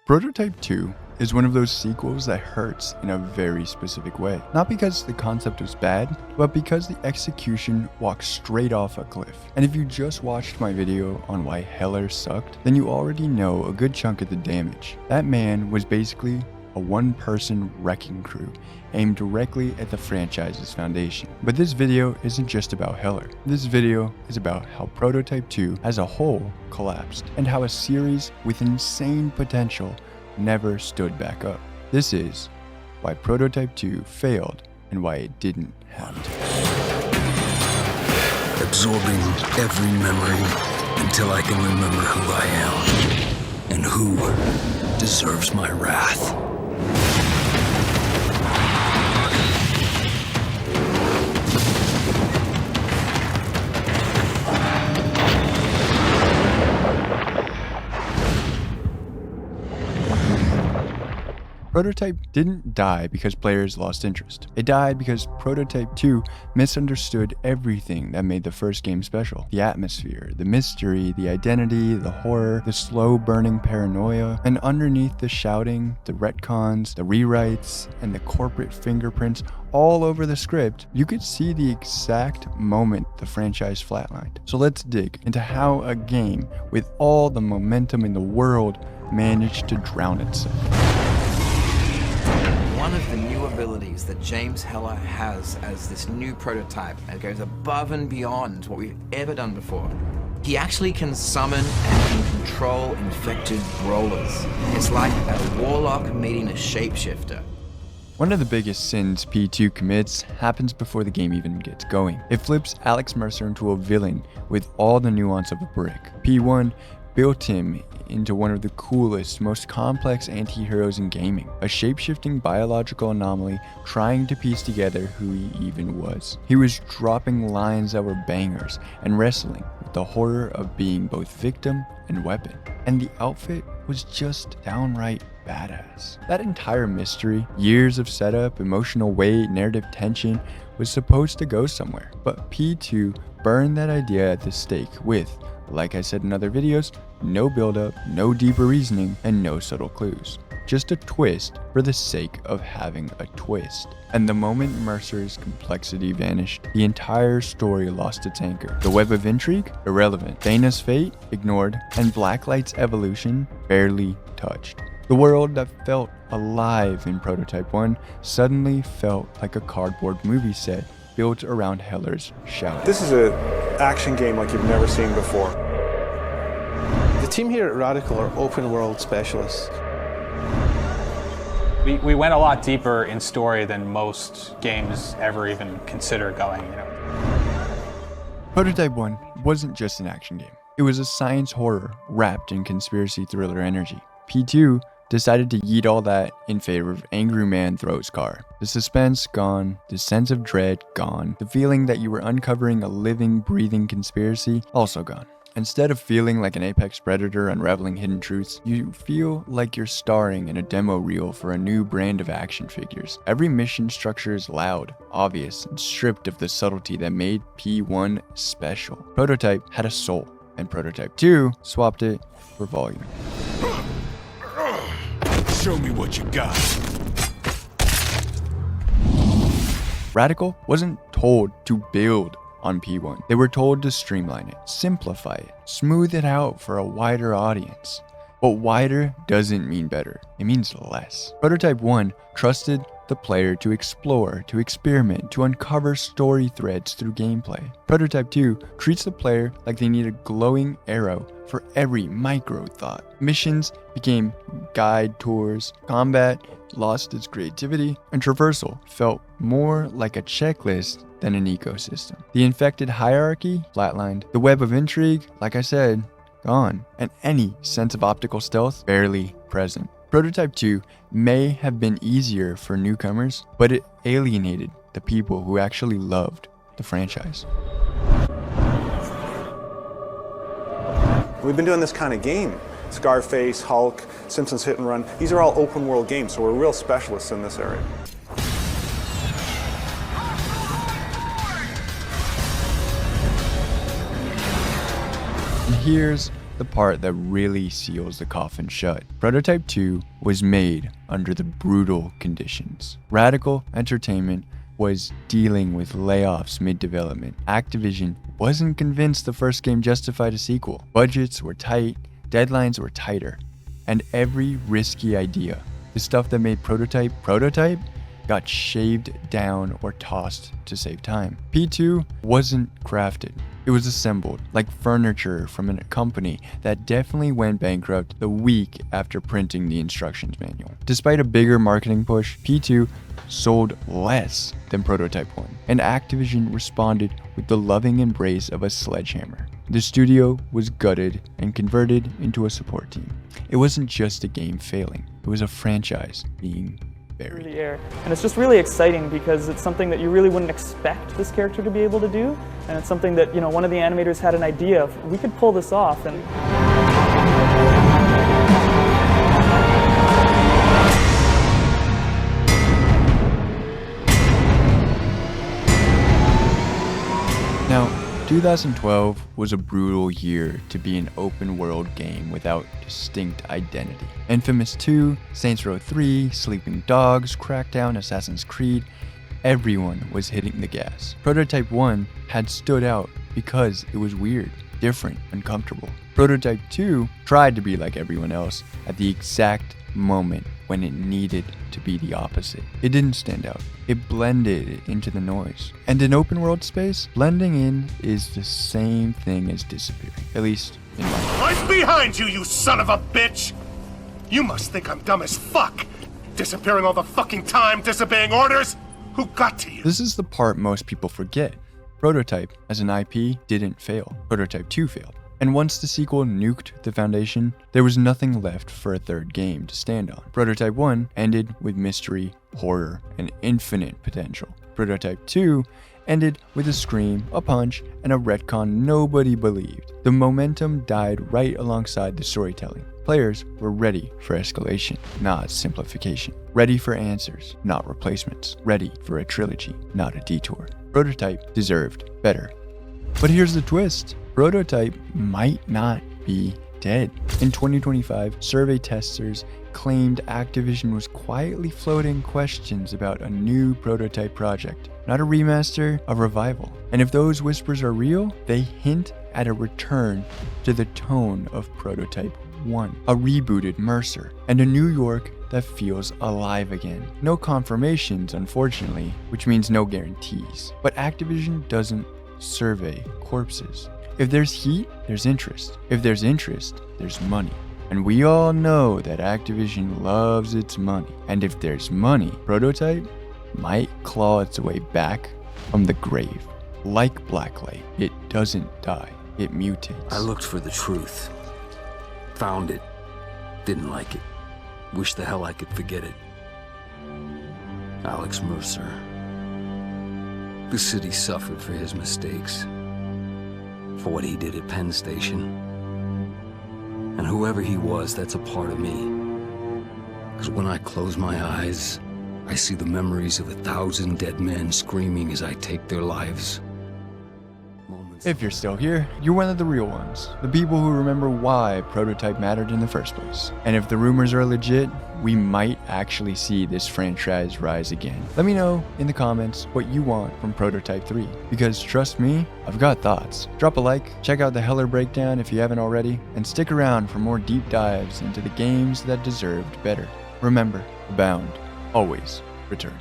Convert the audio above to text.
Prototype 2 is one of those sequels that hurts in a very specific way. Not because the concept was bad, but because the execution walked straight off a cliff. And if you just watched my video on why Heller sucked, then you already know a good chunk of the damage. That man was basically a one-person wrecking crew aimed directly at the franchise's foundation. But this video isn't just about Heller. This video is about how Prototype 2 as a whole collapsed, and how a series with insane potential never stood back up. This is why Prototype 2 failed and why it didn't have to. Absorbing every memory until I can remember who I am and who deserves my wrath. Prototype didn't die because players lost interest. It died because Prototype 2 misunderstood everything that made the first game special. The atmosphere, the mystery, the identity, the horror, the slow burning paranoia, and underneath the shouting, the retcons, the rewrites, and the corporate fingerprints all over the script, you could see the exact moment the franchise flatlined. So let's dig into how a game with all the momentum in the world managed to drown itself. One of the new abilities that James Heller has as this new prototype that goes above and beyond what we've ever done before. He actually can summon and can control infected brawlers. It's like a warlock meeting a shapeshifter. One of the biggest sins P2 commits happens before the game even gets going. It flips Alex Mercer into a villain with all the nuance of a brick. P1 built him into one of the coolest, most complex anti-heroes in gaming, a shape-shifting biological anomaly trying to piece together who he even was. He was dropping lines that were bangers and wrestling with the horror of being both victim and weapon. And the outfit was just downright badass. That entire mystery, years of setup, emotional weight, narrative tension was supposed to go somewhere. But P2 burned that idea at the stake with, like I said in other videos, no build-up, no deeper reasoning, and no subtle clues. Just a twist for the sake of having a twist. And the moment Mercer's complexity vanished, the entire story lost its anchor. The web of intrigue? Irrelevant. Dana's fate? Ignored. And Blacklight's evolution? Barely touched. The world that felt alive in Prototype 1 suddenly felt like a cardboard movie set built around Heller's shout. This is an action game like you've never seen before. The team here at Radical are open world specialists. We went a lot deeper in story than most games ever even consider going, Prototype 1 wasn't just an action game. It was a science horror wrapped in conspiracy thriller energy. P2 decided to yeet all that in favor of Angry Man Throws Car. The suspense gone, the sense of dread gone, the feeling that you were uncovering a living, breathing conspiracy also gone. Instead of feeling like an apex predator unraveling hidden truths, you feel like you're starring in a demo reel for a new brand of action figures. Every mission structure is loud, obvious, and stripped of the subtlety that made P1 special. Prototype had a soul, and Prototype 2 swapped it for volume. Show me what you got. Radical wasn't told to build on P1. They were told to streamline it, simplify it, smooth it out for a wider audience. But wider doesn't mean better, it means less. Prototype 1 trusted the player to explore, to experiment, to uncover story threads through gameplay. Prototype 2 treats the player like they need a glowing arrow for every micro thought. Missions became guide tours, combat lost its creativity, and traversal felt more like a checklist than an ecosystem. The infected hierarchy flatlined. The web of intrigue, like I said, gone. And any sense of optical stealth barely present. Prototype 2 may have been easier for newcomers, but it alienated the people who actually loved the franchise. We've been doing this kind of game. Scarface, Hulk, Simpsons Hit and Run, these are all open world games, so we're real specialists in this area. And here's the part that really seals the coffin shut. Prototype 2 was made under the brutal conditions. Radical Entertainment was dealing with layoffs mid-development. Activision wasn't convinced the first game justified a sequel. Budgets were tight, deadlines were tighter, and every risky idea, the stuff that made Prototype, got shaved down or tossed to save time. P2 wasn't crafted. It was assembled like furniture from a company that definitely went bankrupt the week after printing the instructions manual. Despite a bigger marketing push, P2 sold less than Prototype 1, and Activision responded with the loving embrace of a sledgehammer. The studio was gutted and converted into a support team. It wasn't just a game failing, it was a franchise being buried. The air. And it's just really exciting because it's something that you really wouldn't expect this character to be able to do, and it's something that, one of the animators had an idea of, we could pull this off. And now, 2012 was a brutal year to be an open world game without distinct identity. Infamous 2, Saints Row 3, Sleeping Dogs, Crackdown, Assassin's Creed, everyone was hitting the gas. Prototype 1 had stood out because it was weird, different, uncomfortable. Prototype 2 tried to be like everyone else at the exact moment when it needed to be the opposite. It didn't stand out. It blended into the noise. And in open world space, blending in is the same thing as disappearing, at least in my mind. I'm behind you, you son of a bitch! You must think I'm dumb as fuck! Disappearing all the fucking time, disobeying orders? Who got to you? This is the part most people forget. Prototype, as an IP, didn't fail. Prototype 2 failed. And once the sequel nuked the foundation, there was nothing left for a third game to stand on. Prototype 1 ended with mystery, horror, and infinite potential. Prototype 2 ended with a scream, a punch, and a retcon nobody believed. The momentum died right alongside the storytelling. Players were ready for escalation, not simplification. Ready for answers, not replacements. Ready for a trilogy, not a detour. Prototype deserved better. But here's the twist. Prototype might not be dead. In 2025, survey testers claimed Activision was quietly floating questions about a new Prototype project. Not a remaster, a revival. And if those whispers are real, they hint at a return to the tone of Prototype 1. A rebooted Mercer, and a New York that feels alive again. No confirmations, unfortunately, which means no guarantees. But Activision doesn't survey corpses. If there's heat, there's interest. If there's interest, there's money. And we all know that Activision loves its money. And if there's money, Prototype might claw its way back from the grave. Like Blacklight, it doesn't die, it mutates. I looked for the truth. Found it. Didn't like it. Wish the hell I could forget it. Alex Mercer. The city suffered for his mistakes. For what he did at Penn Station. And whoever he was, that's a part of me. Because when I close my eyes, I see the memories of 1,000 dead men screaming as I take their lives. If you're still here, you're one of the real ones. The people who remember why Prototype mattered in the first place. And if the rumors are legit, we might actually see this franchise rise again. Let me know in the comments what you want from Prototype 3. Because trust me, I've got thoughts. Drop a like, check out the Heller breakdown if you haven't already, and stick around for more deep dives into the games that deserved better. Remember, Abound always returns.